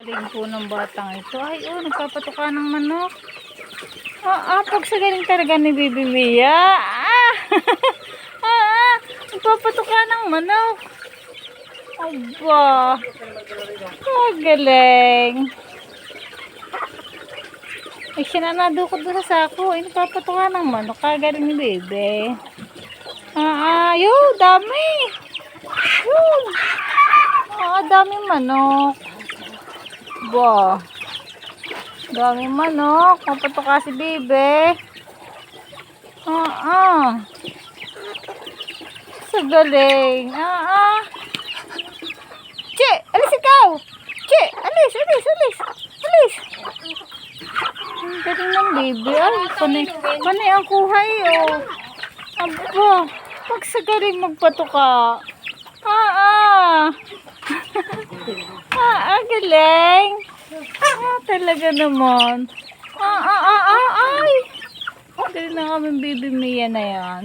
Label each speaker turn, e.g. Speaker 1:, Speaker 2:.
Speaker 1: Galing po ng batang ito. Ay, oh, nagpapatuka ng manok. Pag sa galing talaga ni Bibi Mia. Nagpapatuka ng manok. Aba. Galing. Ay, siya na nadukot doon sa sako. Ay, nagpapatuka ng manok. Galing ni Bibi. Yun, dami. Yun. Daming manok. Ba. Daming manok. Papatuka si Bibi. Sa galing. Che, alis ikaw. Che, alis. Ang galing ng Bibi. Ay, panay ang kuhay, oh. Aba, pag sa galing magpatuka. Galing. Talaga naman. Ay. Galing na kami Bibi Mia na yan.